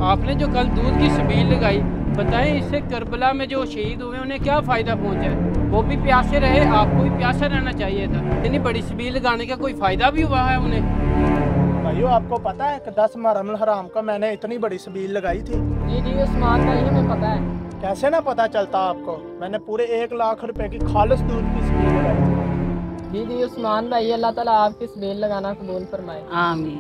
आपने जो कल दूध की छबील लगाई, बताएं इससे करबला में जो शहीद हुए उन्हें क्या फ़ायदा पहुंचा है? वो भी प्यासे रहे, आपको भी प्यासा रहना चाहिए था। इतनी बड़ी छबील लगाने का कोई फ़ायदा भी हुआ है उन्हें? भाइयों, आपको पता है कि 10 मुहर्रम हराम को मैंने इतनी बड़ी छबील लगाई थी। जी जी उस्मान भाई, हमें पता है। कैसे ना पता चलता आपको? मैंने पूरे 1 लाख रुपए की खालिस दूध की छबील लगाई थी। जी जी उस्मान भाई, अल्लाह ताला आपकी छबील लगाना कबूल फरमाए। आमीन।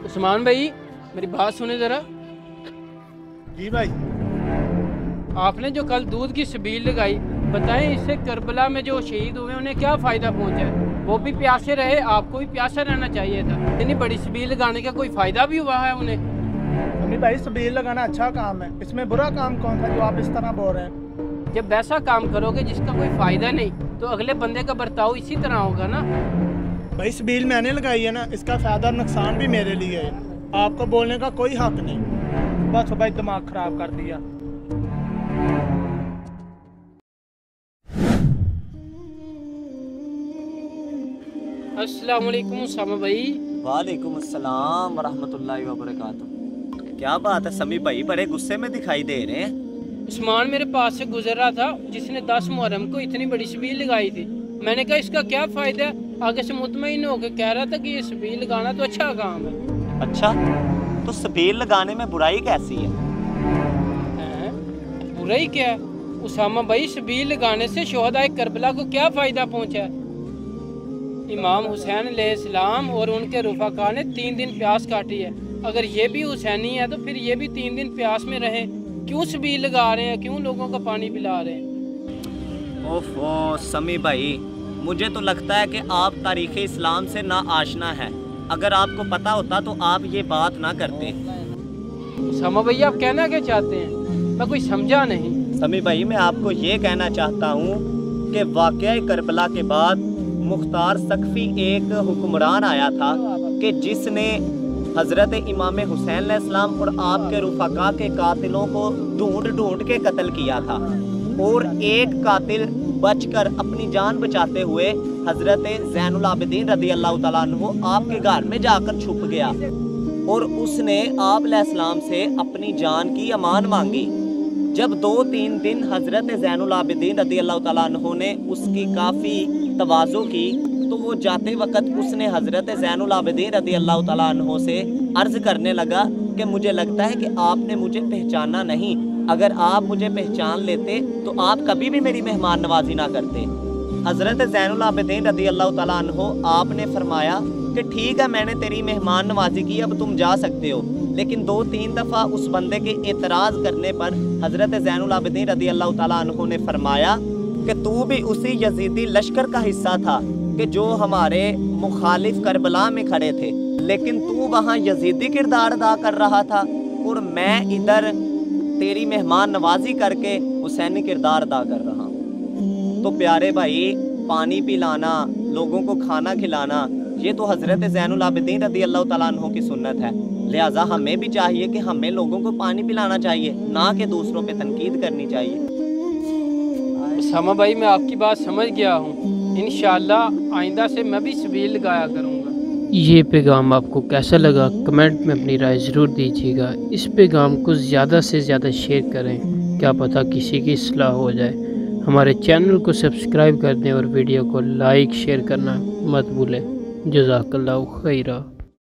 उस्मान भाई, मेरी बात सुने ज़रा। जी भाई। आपने जो कल दूध की छबील लगाई, बताएं इससे करबला में जो शहीद हुए उन्हें क्या फ़ायदा पहुंचा है? वो भी प्यासे रहे, आपको भी प्यासा रहना चाहिए था। इतनी बड़ी छबील लगाने का कोई फ़ायदा भी हुआ है उन्हें? अम्मी भाई, छबील लगाना अच्छा काम है, इसमें बुरा काम कौन था जो आप इस तरह बोल रहे हैं? जब वैसा काम करोगे जिसका कोई फ़ायदा नहीं, तो अगले बंदे का बर्ताव इसी तरह होगा ना। भाई, छबील मैंने लगाई है ना, इसका फ़ायदा और नुकसान भी मेरे लिए है। आपको बोलने का कोई हक नहीं। बस भाई, दिमाग ख़राब कर दिया। अस्सलाम वालेकुम उसामा भाई। वालेकुम अस्सलाम वरहमतुल्लाहि वबरकातुहू। क्या बात है समी भाई, बड़े गुस्से में दिखाई दे रहे हैं। उस्मान मेरे पास से गुजर रहा था, जिसने 10 मुहर्रम को इतनी बड़ी छबील लगाई थी। मैंने कहा इसका क्या फ़ायदा है? आगे से मुतमईन होकर कह रहा था कि ये छबील लगाना तो अच्छा काम है। अच्छा, तो छबील लगाने में बुराई कैसी है? हैं? बुराई क्या है? उसामा भाई, छबील लगाने से शोहदाए करबला को क्या फ़ायदा पहुंचा है? इमाम हुसैन अलैहिस्सलाम और उनके रुफ़ाका ने 3 दिन प्यास काटी है। अगर ये भी हुसैनी है तो फिर ये भी 3 दिन प्यास में रहे। क्यों छबील लगा रहे हैं? क्यों लोगों का पानी पिला रहे हैं? ओफो समी भाई, मुझे तो लगता है कि आप तारीख़ इस्लाम से ना आशना है। अगर आपको पता होता तो आप ये बात ना करते। उसामा भैया, आप कहना क्या चाहते हैं? मैं कोई समझा नहीं। समी भाई, मैं आपको ये कहना चाहता हूँ कि वाक़या करबला के बाद मुख्तार सकफ़ी एक हुक्मरान आया था कि जिसने हज़रत इमाम हुसैन अलैहिस्सलाम और आपके रुफ़ाका के कातिलों को ढूंढ ढूंढ के कत्ल किया था, और एक कातिल बचकर अपनी जान बचाते हुए हज़रत ज़ैनुल आबिदीन रज़ी अल्लाह तआला अन्हु आपके घर में जाकर छुप गया, और उसने आप अलैहिस्सलाम से अपनी जान की अमान मांगी। जब 2-3 दिन हज़रत ज़ैनुल आबिदीन रज़ी अल्लाह तआला अन्हु ने उसकी काफ़ी तवाज़ो की, तो वो जाते वक़्त उसने हज़रत ज़ैनुल आबिदीन रज़ी अल्लाह तआला अन्हु से अर्ज़ करने लगा कि मुझे लगता है कि आपने मुझे पहचाना नहीं। अगर आप मुझे पहचान लेते तो आप कभी भी मेरी मेहमान नवाजी ना करते। हज़रत ज़ैनुल आबिदीन रज़ी अल्लाह तआला अन्हु आपने फरमाया कि ठीक है, मैंने तेरी मेहमान नवाजी की, अब तुम जा सकते हो। लेकिन 2-3 दफ़ा उस बंदे के एतराज़ करने पर हज़रत ज़ैनुल आबिदीन रज़ी अल्लाह तआला अन्हु ने फरमाया कि तू भी उसी यजीदी लश्कर का हिस्सा था कि जो हमारे मुखालिफ करबला में खड़े थे, लेकिन तू वहाँ यजीदी किरदार अदा कर रहा था और मैं इधर तेरी मेहमान नवाजी करके हुसैनी किरदार अदा कर रहा हूँ। तो प्यारे भाई, पानी पिलाना, लोगों को खाना खिलाना, ये तो हज़रत ज़ैनुल आबिदीन रज़ी अल्लाह तआला अन्हु की सुन्नत है। लिहाजा हमें भी चाहिए कि हमें लोगों को पानी पिलाना चाहिए, ना कि दूसरों पे तनकीद करनी चाहिए। उसामा भाई, मैं आपकी बात समझ गया हूँ। इंशाअल्लाह आइंदा से मैं भी छबील लगाया करूँगा। ये पैगाम आपको कैसा लगा, कमेंट में अपनी राय ज़रूर दीजिएगा। इस पैगाम को ज़्यादा से ज़्यादा शेयर करें, क्या पता किसी की इस्लाह हो जाए। हमारे चैनल को सब्सक्राइब कर दें और वीडियो को लाइक शेयर करना मत भूलें। जज़ाकल्लाहु खैरा।